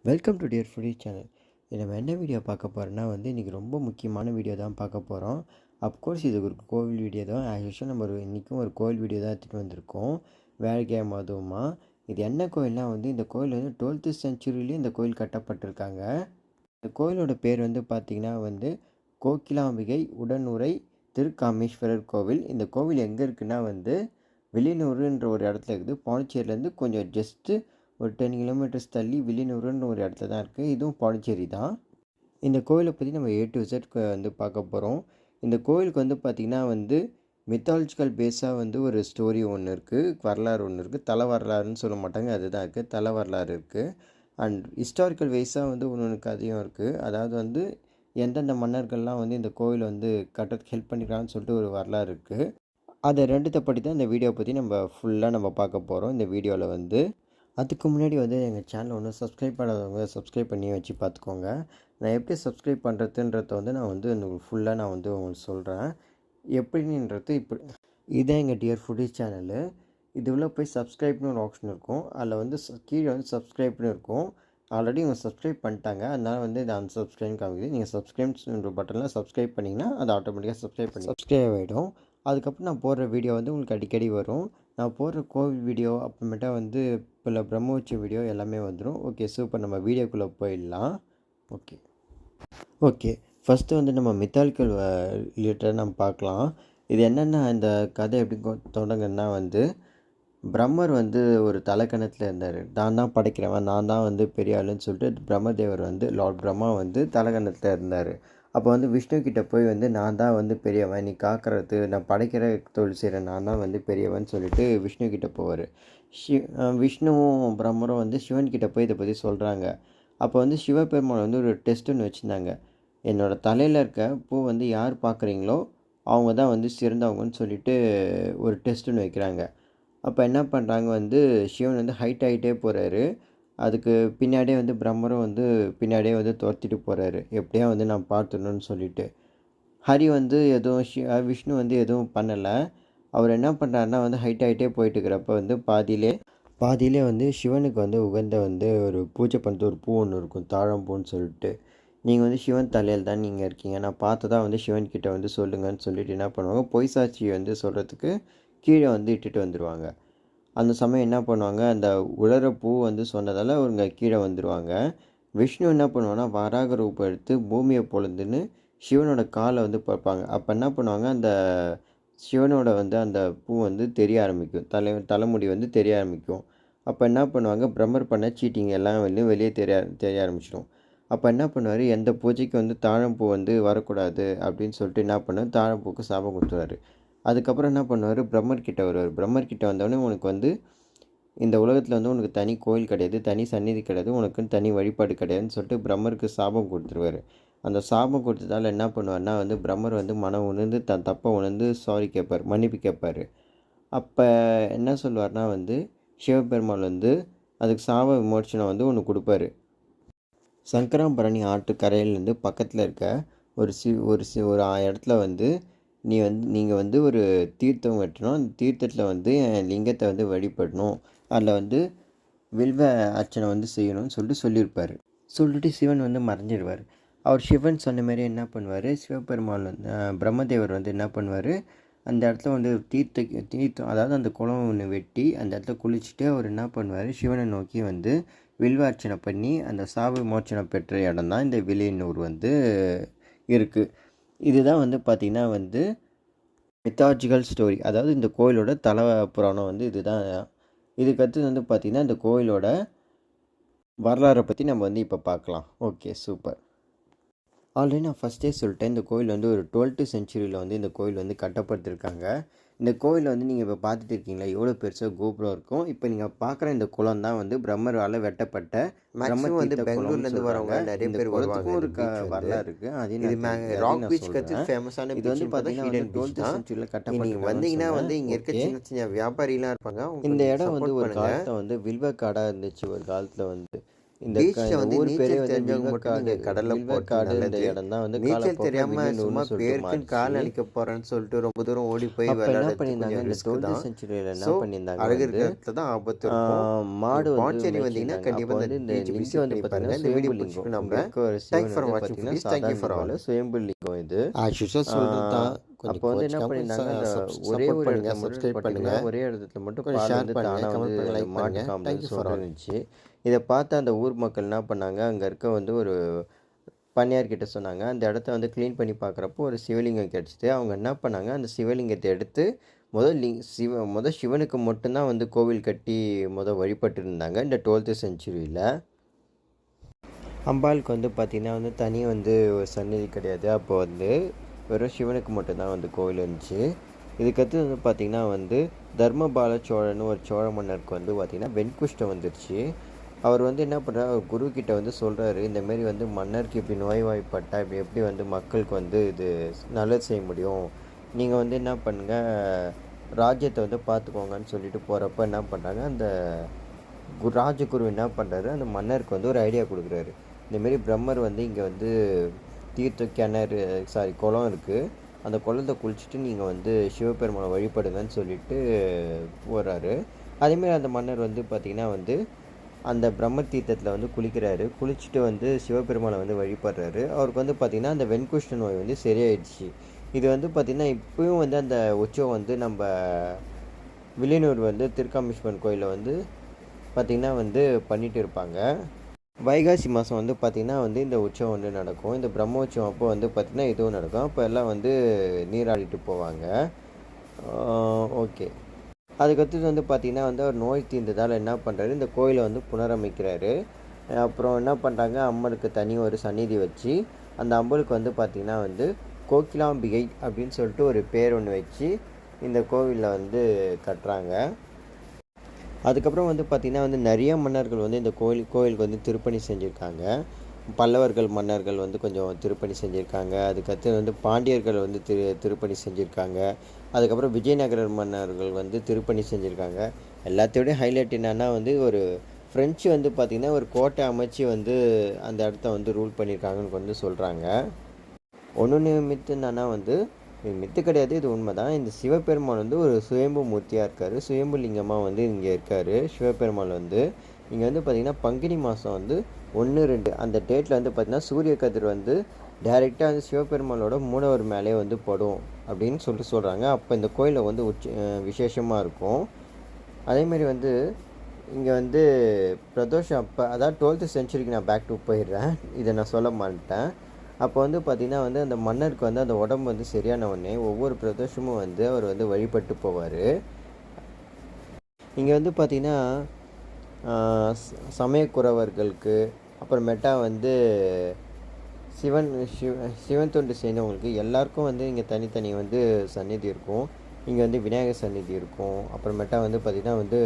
Welcome to dear foodie channel. நம்ம என்ன video பார்க்க போகிறோன்னா இன்றைக்கி ரொம்ப முக்கியமான வீடியோ தான் பார்க்க போகிறோம். அப்கோர்ஸ் இது ஒரு கோவில் வீடியோ தான். ஆஸ் யூஷுவல் நம்ம இன்றைக்கும் ஒரு கோவில் வீடியோ தான் எடுத்துகிட்டு வந்திருக்கோம். வேல்கே அதுவுமா இது என்ன கோயில்னால் இந்த கோயில் 12th செஞ்சுரியிலேயே இந்த கோயில் கட்டப்பட்டிருக்காங்க. இந்த கோயிலோட பேர் பார்த்திங்கன்னா கோகிலாம்பிகை உடனுறை திருக்காமேஸ்வரர் கோவில். இந்த கோவில் எங்கே இருக்குன்னா வெளியனூருன்ற ஒரு இடத்துல இருக்குது. பாண்டிச்சேரியிலேருந்து கொஞ்சம் ஜஸ்ட்டு ஒரு 10 கிலோமீட்டர்ஸ் தள்ளி வில்லியனூருன்னு ஒரு இடத்துல தான் இருக்குது. இதுவும் பாண்டிச்சேரி தான். இந்த கோயிலை பற்றி நம்ம A to Z பார்க்க போகிறோம். இந்த கோயிலுக்கு பார்த்திங்கன்னா மித்தாலஜிக்கல் பேஸாக ஒரு ஸ்டோரி ஒன்று இருக்குது, வரலாறு ஒன்று இருக்குது. தலை வரலாறுன்னு சொல்ல மாட்டாங்க, அதுதான் இருக்குது. தலை வரலாறு இருக்குது. அண்ட் ஹிஸ்டாரிக்கல் வைஸாக ஒன்று கதையும் இருக்குது. அதாவது எந்தெந்த மன்னர்கள்லாம் இந்த கோயில் கட்டுறதுக்கு ஹெல்ப் பண்ணிக்கிறான்னு சொல்லிட்டு ஒரு வரலாறு இருக்குது. அதை ரெண்டுத்தை பற்றி தான் இந்த வீடியோ பற்றி நம்ம ஃபுல்லாக பார்க்க போகிறோம் இந்த வீடியோவில். அதுக்கு முன்னாடி எங்கள் சேனலை சப்ஸ்கிரைப் பண்ணாதவங்க சப்ஸ்கிரைப் பண்ணி வச்சு பார்த்துக்கோங்க. நான் எப்படி சப்ஸ்கிரைப் பண்ணுறதுன்றத நான் உங்களுக்கு ஃபுல்லாக நான் உங்களுக்கு சொல்கிறேன். எப்படின்றது இதுதான் எங்கள் டியர் ஃபுடிஸ் சேனலு. இதுக்குள்ளே போய் சப்ஸ்கிரைப்னு ஒரு ஆப்ஷன் இருக்கும். அதில் கீழே சப்ஸ்கிரைப்னு இருக்கும். ஆல்ரெடி இவங்க சப்ஸ்கிரைப் பண்ணிட்டாங்க, அதனால் இது அன்சப்ஸ்கிரைப்னு காமிக்குது. நீங்கள் சப்ஸ்கிரைப்ன்ற பட்டனில் சப்ஸ்கிரைப் பண்ணிங்கன்னா அது ஆட்டோமேட்டிக்காக சப்ஸ்கிரைப் ஆகிடும். அதுக்கப்புறம் நான் போடுற வீடியோ உங்களுக்கு அடிக்கடி வரும். நான் போடுற கோவில் வீடியோ அப்புறமேட்டா இப்போ பிரம்மோற்சவ வீடியோ எல்லாமே வந்துடும். Okay, super. நம்ம வீடியோக்குள்ளே போயிடலாம். ஓகே ஃபஸ்ட்டு நம்ம மித்தாலிக்கல் ரிலேட்டடாக நம்ம பார்க்கலாம். இது என்னென்னா, இந்த கதை எப்படி தொடங்குன்னா பிரம்மர் ஒரு தலைக்கணத்தில் இருந்தார். நான் தான் படைக்கிறவன், நான் தான் பெரிய ஆளுன்னு சொல்லிட்டு பிரம்மதேவர் லார்ட் பிரம்மா தலைக்கணத்தில் இருந்தார். அப்போ விஷ்ணு கிட்டே போய் நான் தான் பெரியவன், நீ காக்கிறது, நான் படைக்கிற தொழில் செய்கிறேன், நான் தான் பெரியவன் சொல்லிட்டு விஷ்ணு கிட்டே போவார். விஷ்ணுவும் பிரம்மரும் சிவன் கிட்டே போய் இதை பற்றி சொல்கிறாங்க. அப்போ சிவபெருமான் ஒரு டெஸ்ட் ஒன்று வச்சுருந்தாங்க. என்னோடய தலையில் இருக்க பூ யார் பார்க்குறீங்களோ அவங்க தான் சிறந்தவங்கன்னு சொல்லிட்டு ஒரு டெஸ்ட் ஒன்று வைக்கிறாங்க. அப்போ என்ன பண்ணுறாங்க, சிவன் ஹைட் ஆகிட்டே போகிறாரு. அதுக்கு பின்னாடியே பிரம்மரும் பின்னாடியே துரத்திட்டு போகிறாரு. எப்படியா நான் பார்த்துடணும்னு சொல்லிட்டு. ஹரி எதுவும் விஷ்ணு எதுவும் பண்ணலை. அவர் என்ன பண்ணுறாருன்னா ஹைட் ஆகிட்டே போயிட்டு இருக்கிறப்ப பாதியிலே சிவனுக்கு உகந்த ஒரு பூஜை பண்ணுறது ஒரு பூ ஒன்று இருக்கும், தாழம்பூன்னு சொல்லிட்டு. நீங்கள் சிவன் தலையில் தான் நீங்கள் இருக்கீங்க, நான் பார்த்ததா சிவன்கிட்ட சொல்லுங்கன்னு சொல்லிட்டு என்ன பண்ணுவாங்க, பொய் சாட்சி சொல்கிறதுக்கு கீழே இட்டுட்டு வந்துடுவாங்க. அந்த சமயம் என்ன பண்ணுவாங்க, அந்த உலர பூ சொன்னதால் அவங்க கீழே வந்துடுவாங்க. விஷ்ணு என்ன பண்ணுவாங்கன்னா வராக ரூபம் எடுத்து பூமியை பொழுதுன்னு சிவனோட காலை பார்ப்பாங்க. அப்போ என்ன பண்ணுவாங்க, அந்த சிவனோட அந்த பூ தெரிய ஆரம்பிக்கும், தலைமுடி தெரிய ஆரம்பிக்கும். அப்போ என்ன பண்ணுவாங்க, பிரம்மர் பண்ண சீட்டிங் எல்லாம் வெளியே தெரிய ஆரம்பிச்சிடும். அப்போ என்ன பண்ணுவார், எந்த பூஜைக்கு தாழம்பூ வரக்கூடாது அப்படின்னு சொல்லிட்டு என்ன பண்ணுவார், தாழம்பூக்கு சாபம் கொடுத்துருவார். அதுக்கப்புறம் என்ன பண்ணுவார், பிரம்மர்கிட்ட வருவார். பிரம்மர்கிட்ட வந்தோடனே உனக்கு இந்த உலகத்தில் உனக்கு தனி கோயில் கிடையாது, தனி சந்நிதி கிடையாது, உனக்குன்னு தனி வழிபாடு கிடையாதுன்னு சொல்லிட்டு பிரம்மருக்கு சாபம் கொடுத்துருவார். அந்த சாபம் கொடுத்ததால் என்ன பண்ணுவார்னா பிரம்மர் மனம் உணர்ந்து தன் தப்பை உணர்ந்து சாரி கேட்பார், மன்னிப்பு கேட்பார். அப்போ என்ன சொல்லுவார்னா சிவபெருமாள் அதுக்கு சாப விமோச்சனம் ஒன்று கொடுப்பாரு. சங்கராபரணி ஆற்று கரையிலேருந்து பக்கத்தில் இருக்க ஒரு இடத்துல நீங்கள் ஒரு தீர்த்தம் வெட்டணும். அந்த தீர்த்தத்தில் என் லிங்கத்தை வழிபடணும். அதில் வில்வ அர்ச்சனை செய்யணும்னு சொல்லியிருப்பார். சொல்லிட்டு சிவன் மறைஞ்சிடுவார். அவர் சிவன் சொன்ன மாரி என்ன பண்ணுவார், சிவபெருமாள் பிரம்மதேவர் என்ன பண்ணுவார், அந்த இடத்துல தீர்த்தம் அதாவது அந்த குளம் ஒன்று வெட்டி அந்த இடத்துல குளிச்சுட்டு அவர் என்ன பண்ணுவார், சிவனை நோக்கி வில்வ அர்ச்சனை பண்ணி அந்த சாப மோட்சனை பெற்ற இடம் தான் இந்த வில்லியனூர் இருக்குது. இதுதான் பார்த்திங்கன்னா மித்தாலஜிக்கல் ஸ்டோரி. அதாவது இந்த கோயிலோட தல புராணம் இதுதான். இதுக்கடுத்து பார்த்திங்கன்னா இந்த கோயிலோட வரலாறை பற்றி நம்ம இப்போ பார்க்கலாம். Okay, super. ஆல்ரெடி நான் ஃபஸ்ட்டே சொல்லிட்டேன், இந்த கோயில் ஒரு 12th செஞ்சுரியில் இந்த கோயில் கட்டப்பட்டிருக்காங்க. இந்த கோயில் நீங்கள் இப்போ பார்த்துட்டு இருக்கீங்களா, எவ்வளோ பெருசாக கோபுரம் இருக்கும். இப்போ நீங்கள் பார்க்குற இந்த குளம் தான் பிரம்மரால் வெட்டப்பட்ட பிரம்மர் பெங்களூர்லேருந்து வரவங்க நிறைய பேர் வருவாங்க. ஒரு வரலாறு இருக்குது. அது ராக் பீச் கற்று ஃபேமஸான இது பார்த்தீங்கன்னா 12th செஞ்சுரியில் கட்டப்பட்ட. நீங்கள் வந்தீங்கன்னா இங்கே இருக்க சின்ன சின்ன வியாபாரிலாம் இருப்பாங்க. இந்த இடம் ஒரு காலத்தில் வில்வ காடாக இருந்துச்சு. ஒரு காலத்தில் இந்த பீச்சில் வந்து ஊர் பேரே நீச்சல் வந்து தெரிஞ்சவங்க மட்டும் நீங்கள் கடலில் போகிறது இந்த நல்லது. இடம் தான் வந்து நீச்சல் காலப்போக்கில் தெரியாமல் சும்மா வில்லியனூர்னு சொல்லிட்டு பேருக்குன்னு மாறிடுச்சு. கால் நினைக்க போகிறேன்னு சொல்லிட்டு ரொம்ப தூரம் ஓடி போய் அப்போ என்ன விளையாடுறது பண்ணியிருந்தாங்க, கொஞ்சம் இந்த ரிஸ்க் 12th தான். செஞ்சுரியில் என்ன ஸோ பண்ணியிருந்தாங்க அழகு வந்து இருக்கிறதுல தான் ஆபத்து இருக்கும். மாடு நீங்கள் வந்து பாண்டிச்சேரி வந்தீங்கன்னா மேய்ச்சிருந்தாங்க. அப்போ கண்டிப்பாக இந்த வந்து இந்த பீச் லிங்கம் விசிட் வந்து பண்ணி பார்த்தீங்கன்னா பாருங்கள். இந்த வீடியோ சுயம்பு லிங்கம். பிடிச்சிருக்கு இங்கே நம்ம. இருக்க ஒரு தேங்க் சிவன் ஃபார் வந்து வாட்சிங் பார்த்தீங்கன்னா ப்ளீஸ். தேங்க் யூ சாதாரண ஃபார் லிங்கம் ஆல். இல்லை, சுயம்பு லிங்கம் இது. ஆஸ் யூஷுவல் சொல்கிறது தான். அப்போ வந்து என்ன பண்ணியிருந்தாங்க, அந்த ஒரே சப்போர்ட் ஒரு பண்ணுங்கள், இடத்துல மட்டும் சப்ஸ்கிரைப் பார்த்தீங்கன்னா பண்ணுங்கள், ஒரே இடத்துல மட்டும் கொஞ்சம் பால் ஷேர் வந்து பண்ணுங்கள், தானாக வந்து கமெண்ட் பண்ணுங்கள், லைக் மாட்டு பண்ணுங்கள். காம்பில் தேங்க் யூ ஃபார் சொல்லிட்டு ஆல். இருந்துச்சு. இதை பார்த்து அந்த ஊர் மக்கள் என்ன பண்ணாங்க, அங்கே இருக்க வந்து ஒரு பண்ணையார்கிட்ட சொன்னாங்க. அந்த இடத்த வந்து க்ளீன் பண்ணி பார்க்குறப்போ ஒரு சிவலிங்கம் கிடச்சிது. அவங்க என்ன பண்ணாங்க, அந்த சிவலிங்கத்தை எடுத்து முதல் சிவனுக்கு மட்டும்தான் வந்து கோவில் கட்டி வழிபட்டு இருந்தாங்க இந்த 12th செஞ்சுரியில். அம்பாளுக்கு வந்து பார்த்திங்கன்னா வந்து தனியாக வந்து ஒரு சந்நிதி கிடையாது. அப்போ வந்து வெறும் சிவனுக்கு மட்டும்தான் வந்து கோவில் இருந்துச்சு. இதுக்கடுத்து வந்து பார்த்திங்கன்னா வந்து தர்மபால சோழன் ஒரு சோழ மன்னருக்கு வந்து பார்த்திங்கன்னா வெண்குஷ்டம் வந்துடுச்சு. அவர் வந்து என்ன பண்ணுறாரு, அவர் குருக்கிட்ட வந்து சொல்கிறாரு, இந்தமாரி வந்து மன்னருக்கு இப்படி நோய்வாய்ப்பட்டால் இப்படி எப்படி வந்து மக்களுக்கு வந்து இது நல்லது செய்ய முடியும், நீங்கள் வந்து என்ன பண்ணுங்கள், ராஜ்யத்தை வந்து பார்த்துக்கோங்கன்னு சொல்லிட்டு போகிறப்ப என்ன பண்ணுறாங்க, அந்த ராஜகுரு என்ன பண்ணுறாரு, அந்த மன்னருக்கு வந்து ஒரு ஐடியா கொடுக்குறாரு. இந்தமாரி பிரம்மர் வந்து இங்கே வந்து குளம் இருக்குது, அந்த குளத்தை குளிச்சுட்டு நீங்கள் வந்து சிவபெருமானை வழிபடுங்கன்னு சொல்லிட்டு போகிறாரு. அதேமாரி அந்த மன்னர் வந்து பார்த்திங்கன்னா வந்து அந்த பிரம்ம தீர்த்தத்தில் வந்து குளிச்சுட்டு வந்து சிவபெருமானை வந்து வழிபடுறாரு. அவருக்கு வந்து பார்த்திங்கன்னா அந்த வெண்குஷ்ட நோய் வந்து சரியாயிடுச்சு. இது வந்து பார்த்திங்கன்னா இப்போயும் வந்து அந்த உற்சவம் வந்து நம்ம வில்லியனூர் வந்து திருக்காமீஸ்வரன் கோயிலில் வந்து பார்த்திங்கன்னா வந்து பண்ணிகிட்டு இருப்பாங்க. வைகாசி மாதம் வந்து பார்த்திங்கன்னா வந்து இந்த உற்சவம் வந்து நடக்கும். இந்த பிரம்மோற்சவம் அப்போ வந்து பார்த்திங்கன்னா இதுவும் நடக்கும். அப்போ எல்லாம் வந்து நீராடிட்டு போவாங்க. ஓகே, அதுக்கடுத்தது வந்து பார்த்திங்கன்னா வந்து அவர் நோய் தீர்ந்ததால் என்ன பண்ணுறாரு, இந்த கோயிலை வந்து புனரமைக்கிறாரு. அப்புறம் என்ன பண்ணுறாங்க, அம்மனுக்கு தனி ஒரு சந்நிதி வச்சு அந்த அம்மனுக்கு வந்து பார்த்திங்கன்னா வந்து கோகிலாம்பிகை அப்படின்னு சொல்லிட்டு ஒரு பேர் ஒன்று வச்சு இந்த கோவிலில் வந்து கட்டுறாங்க. அதுக்கப்புறம் வந்து பார்த்திங்கன்னா வந்து நிறைய மன்னர்கள் வந்து இந்த கோயிலுக்கு வந்து திருப்பணி செஞ்சுருக்காங்க. பல்லவர்கள் மன்னர்கள் வந்து கொஞ்சம் திருப்பணி செஞ்சுருக்காங்க. அதுக்கடுத்து வந்து பாண்டியர்கள் வந்து திருப்பணி செஞ்சுருக்காங்க. அதுக்கப்புறம் விஜயநகர மன்னர்கள் வந்து திருப்பணி செஞ்சுருக்காங்க. எல்லாத்தையோடய ஹைலைட் என்னென்னா வந்து ஒரு ஃப்ரெஞ்சு வந்து பார்த்திங்கன்னா ஒரு கோட்டை அமைச்சு வந்து அந்த இடத்த வந்து ரூல் பண்ணியிருக்காங்கன்னு வந்து சொல்கிறாங்க. ஒன்று மித்து என்னன்னா வந்து இது மித்து கிடையாது, இது உண்மை தான். இந்த சிவபெருமான் வந்து ஒரு சுயம்பு மூர்த்தியாக இருக்கார், சுயம்பு லிங்கமாக வந்து இங்கே இருக்கார். சிவபெருமான் வந்து இங்கே வந்து பார்த்திங்கன்னா பங்குனி மாதம் வந்து 1-2 அந்த டேட்டில் வந்து பார்த்திங்கன்னா சூரிய கதிர் வந்து டைரெக்டாக வந்து சிவபெருமானோட மூலவர் மேலே வந்து படும் அப்படின்னு சொல்கிறாங்க. அப்போ இந்த கோயிலில் வந்து விசேஷமாக இருக்கும். அதேமாரி வந்து இங்கே வந்து பிரதோஷம் அப்போ, அதாவது 12th செஞ்சுரிக்கு நான் பேக் டு போயிடுறேன், இதை நான் சொல்ல மாட்டேன். அப்போ வந்து பார்த்திங்கன்னா வந்து அந்த மன்னருக்கு வந்து அந்த உடம்பு வந்து சரியான உடனே ஒவ்வொரு பிரதோஷமும் வந்து அவர் வந்து வழிபட்டு போவார். இங்கே வந்து பார்த்திங்கன்னா சமயக்குறவர்களுக்கு அப்புறமேட்டா வந்து சிவன் தொண்டு செய்தவங்களுக்கு எல்லாருக்கும் வந்து இங்கே தனித்தனி வந்து சந்நிதி இருக்கும். இங்கே வந்து விநாயகர் சந்நிதி இருக்கும். அப்புறமேட்டா வந்து பார்த்திங்கன்னா வந்து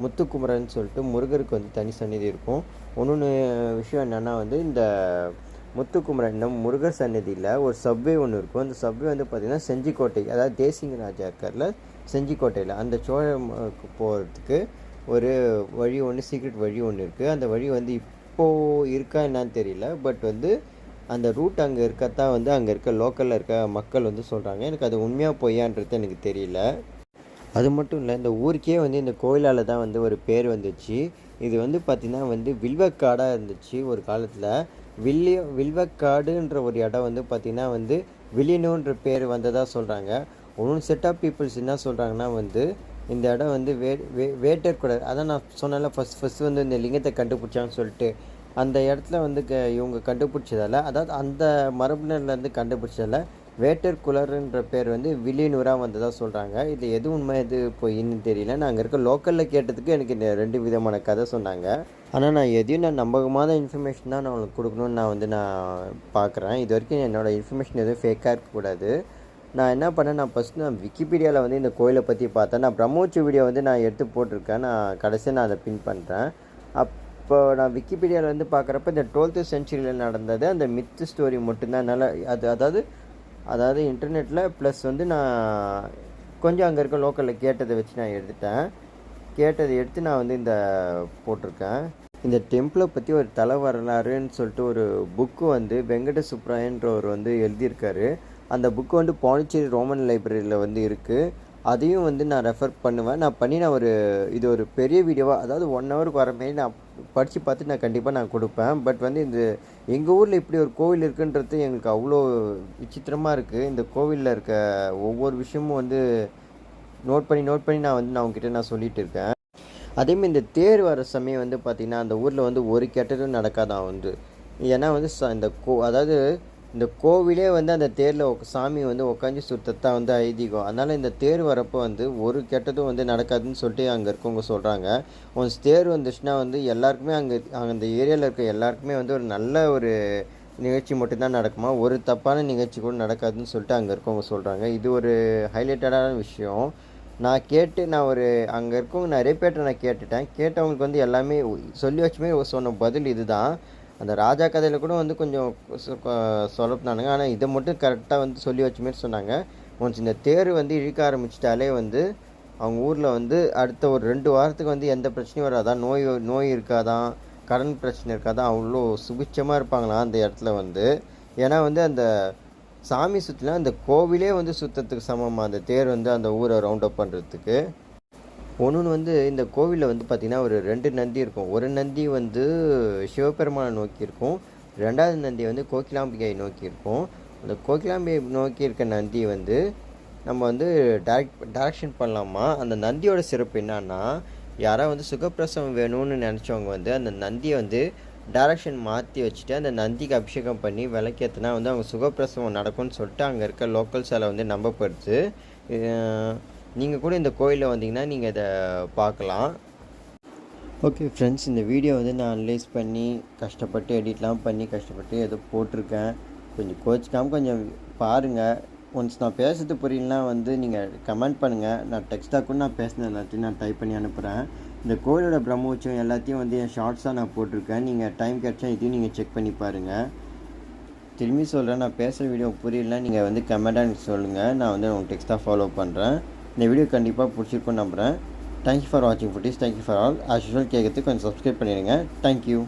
முத்துக்குமரன் சொல்லிட்டு முருகருக்கு வந்து தனி சந்நிதி இருக்கும். ஒன்று விஷயம் என்னென்னா வந்து இந்த முத்துக்குமரன் முருகர் சன்னதியில் ஒரு சப்வே ஒன்று இருக்கும். அந்த சப்வே வந்து பார்த்திங்கன்னா செஞ்சிக்கோட்டை, அதாவது தேசிங்க ராஜா இருக்கார்ல செஞ்சிக்கோட்டையில், அந்த சோழனுக்கு போகிறதுக்கு ஒரு வழி ஒன்று, சீக்ரெட் வழி ஒன்று இருக்குது. அந்த வழி வந்து இப்போது இருக்கா என்னான்னு தெரியல, பட் வந்து அந்த ரூட் அங்கே இருக்கத்தான் வந்து அங்கே இருக்க லோக்கலில் இருக்க மக்கள் வந்து சொல்கிறாங்க. எனக்கு அது உண்மையாக பொய்யான்றது எனக்கு தெரியல. அது மட்டும் இல்லை, இந்த ஊருக்கே வந்து இந்த கோயிலால் தான் வந்து ஒரு பேர் வந்துச்சு. இது வந்து பார்த்திங்கன்னா வந்து வில்வக்காடாக இருந்துச்சு ஒரு காலத்தில். வில்வக்காடுன்ற ஒரு இடம் வந்து பார்த்திங்கன்னா வந்து வில்லியனூன்ற பேர் வந்ததாக சொல்கிறாங்க. ஒன்று செட் ஆஃப் பீப்புள்ஸ் என்ன சொல்கிறாங்கன்னா வந்து இந்த இடம் வந்து வேட்டர் கூட, அதான் நான் சொன்னால ஃபஸ்ட்டு வந்து இந்த லிங்கத்தை கண்டுபிடிச்சான்னு சொல்லிட்டு, அந்த இடத்துல வந்து இவங்க கண்டுபிடிச்சதால், அதாவது அந்த மரபினர்லேருந்து கண்டுபிடிச்சதால் வேட்டர் குலர்ன்ற பேர் வந்து வில்லியனூராக வந்ததாக சொல்கிறாங்க. இதில் எது உண்மை எது பொய்ன்னு தெரியல. நான் அங்கே இருக்க லோக்கலில் கேட்டதுக்கு எனக்கு 2 விதமான கதை சொன்னாங்க. ஆனால் நான் எதையும் நம்பகமான இன்ஃபர்மேஷன் தான் நான் உங்களுக்கு கொடுக்கணுன்னு நான் பார்க்குறேன். இது வரைக்கும் என்னோடய இன்ஃபர்மேஷன் எதுவும் ஃபேக்காக இருக்கக்கூடாது. நான் என்ன பண்ணேன், நான் விக்கிபீடியாவில் வந்து இந்த கோயிலை பற்றி பார்த்தேன். நான் பிரம்மோற்சவ வீடியோ வந்து நான் எடுத்து போட்டிருக்கேன். நான் கடைசியாக நான் அதை பின் பண்ணுறேன். அப்போ நான் விக்கிபீடியாவில் வந்து பார்க்குறப்ப இந்த 12th செஞ்சுரியில் நடந்தது அந்த மித்து ஸ்டோரி மட்டும்தான். என்னால் அதாவது இன்டர்நெட்டில் ப்ளஸ் வந்து நான் கொஞ்சம் அங்கே இருக்க லோக்கலில் கேட்டதை வச்சு நான் எடுத்துட்டேன். கேட்டதை எடுத்து நான் வந்து இந்த போட்டிருக்கேன். இந்த டெம்பிளை பற்றி ஒரு தலை வரலாறுன்னு சொல்லிட்டு ஒரு புக்கு வந்து வெங்கட சுப்ராயன்றவர் வந்து எழுதியிருக்காரு. அந்த புக்கு வந்து பாண்டிச்சேரி ரோமன் லைப்ரரியில் வந்து இருக்குது. அதையும் வந்து நான் ரெஃபர் பண்ணுவேன். நான் இது ஒரு பெரிய வீடியோவாக, அதாவது 1 ஹவருக்கு வர மாரி நான் படித்து பார்த்து நான் கண்டிப்பாக கொடுப்பேன். பட் வந்து எங்கள் ஊரில் இப்படி ஒரு கோவில் இருக்குன்றது எங்களுக்கு அவ்வளோ விசித்திரமாக இருக்குது. இந்த கோவிலில் இருக்க ஒவ்வொரு விஷயமும் வந்து நோட் பண்ணி நான் உங்ககிட்ட சொல்லிகிட்டு இருக்கேன். அதேமாதிரி இந்த தேர் வர சமயம் வந்து பார்த்திங்கன்னா அந்த ஊரில் வந்து ஒரு கெட்டதும் நடக்காதான் வந்து. ஏன்னா வந்து அதாவது இந்த கோவிலே வந்து அந்த தேரில் சாமி வந்து உட்காந்து சுத்தத்தா வந்து ஐதீகம். அதனால் இந்த தேர் வரப்போ வந்து ஒரு கெட்டதும் வந்து நடக்காதுன்னு சொல்லிட்டு அங்கே இருக்கவங்க சொல்கிறாங்க. ஒன்ஸ் தேர் வந்துச்சுன்னா வந்து எல்லாருக்குமே அங்கே அந்த ஏரியாவில் இருக்க எல்லாருக்குமே வந்து ஒரு நல்ல ஒரு நிகழ்ச்சி மட்டும்தான் நடக்குமா, ஒரு தப்பான நிகழ்ச்சி கூட நடக்காதுன்னு சொல்லிட்டு அங்கே இருக்கவங்க சொல்கிறாங்க. இது ஒரு ஹைலைட்டடான விஷயம். நான் அங்கே இருக்கவங்க நிறைய பேர்ட்ட நான் கேட்டவங்களுக்கு வந்து எல்லாமே சொல்லி வச்சுமே சொன்ன பதில் இதுதான். அந்த ராஜா கதையில் கூட வந்து கொஞ்சம் சொல்லப்போனானுங்க. ஆனால் இதை மட்டும் கரெக்டாக வந்து சொல்லி வச்ச மாரி சொன்னாங்க. ஒன்ஸ் இந்த தேர் வந்து இழுக்க ஆரம்பிச்சிட்டாலே வந்து அவங்க ஊரில் வந்து அடுத்த ஒரு 2 வாரத்துக்கு வந்து எந்த பிரச்சனையும் வராதான். நோய் இருக்காதான், கடன் பிரச்சனை இருக்காதான். அவ்வளோ சுபிட்சமாக இருப்பாங்களாம் அந்த இடத்துல வந்து. ஏன்னா வந்து அந்த சாமி சுற்றினா அந்த கோவிலே வந்து சுத்தத்துக்கு சமமாக அந்த தேர் வந்து அந்த ஊரை ரவுண்ட் அப் பண்ணுறதுக்கு. ஒன்று வந்து இந்த கோவிலில் வந்து பார்த்திங்கன்னா ஒரு 2 நந்தி இருக்கும். ஒரு நந்தி வந்து சிவபெருமானை நோக்கி இருக்கும், 2வது நந்தி வந்து கோகிலாம்பிகையை நோக்கி இருக்கும். அந்த கோகிலாம்பிகை நோக்கி இருக்க நந்தி வந்து நம்ம வந்து டைரக்ஷன் பண்ணலாமா. அந்த நந்தியோட சிறப்பு என்னன்னா, யாராவது வந்து சுகப்பிரசவம் வேணும்னு நினச்சவங்க வந்து அந்த நந்தியை வந்து டைரக்ஷன் மாற்றி வச்சுட்டு அந்த நந்திக்கு அபிஷேகம் பண்ணி விளக்கேற்றினா வந்து அவங்க சுகப்பிரசவம் நடக்கும்னு சொல்லிட்டு அங்கே இருக்க லோக்கல்ஸால் வந்து நம்பப்படுது. நீங்கள் கூட இந்த கோயிலில் வந்தீங்கன்னா நீங்கள் இதை பார்க்கலாம். ஓகே ஃப்ரெண்ட்ஸ், இந்த வீடியோ வந்து நான் அனலைஸ் பண்ணி கஷ்டப்பட்டு எடிட்லாம் பண்ணி கஷ்டப்பட்டு ஏதோ போட்டிருக்கேன். கொஞ்சம் கோச்சிக்காமல் கொஞ்சம் பாருங்கள். ஒன்ஸ் நான் பேசுறது புரியலனா வந்து நீங்கள் கமெண்ட் பண்ணுங்கள். நான் டெக்ஸ்ட்டாக கூட நான் பேசினது எல்லாத்தையும் நான் டைப் பண்ணி அனுப்புகிறேன். இந்த கோயிலோட பிரம்மோற்சவம் எல்லாத்தையும் வந்து என் ஷார்ட்ஸாக நான் போட்டிருக்கேன். நீங்கள் டைம் கிடச்சா இதையும் நீங்கள் செக் பண்ணி பாருங்கள். திரும்பி சொல்கிறேன், நான் பேசுகிற வீடியோ புரியலனா நீங்கள் வந்து கமெண்டாக எனக்கு சொல்லுங்கள். நான் வந்து உங்களுக்கு டெக்ஸ்ட்டாக ஃபாலோ பண்ணுறேன். இந்த வீடியோ கண்டிப்பாக பிடிச்சிருக்குன்னு நம்புகிறேன். தேங்க்யூ ஃபார் வாட்சிங் foodies. Thank you for all. As usual கேட்கறதுக்கு கொஞ்சம் சப்ஸ்கிரைப் பண்ணிடுங்க. தேங்க்யூ.